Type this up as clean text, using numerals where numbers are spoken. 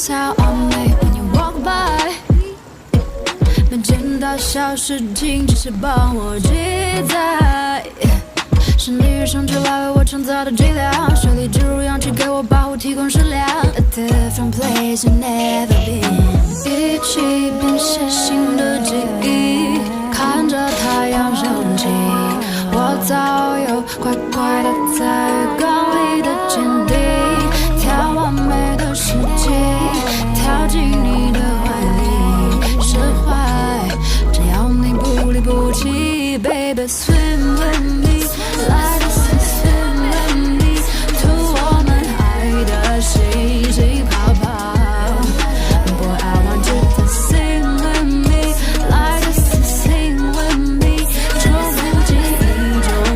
how on me when you walk by。每件大小事情只是帮我记载，是你生出来为我创造的剂量，水里植入氧气给我保护提供食粮。A different place you've never been。一起编写新的记忆，看着太阳升起，我早有乖乖的在浴缸里的坚定，跳完美的世纪，跳进。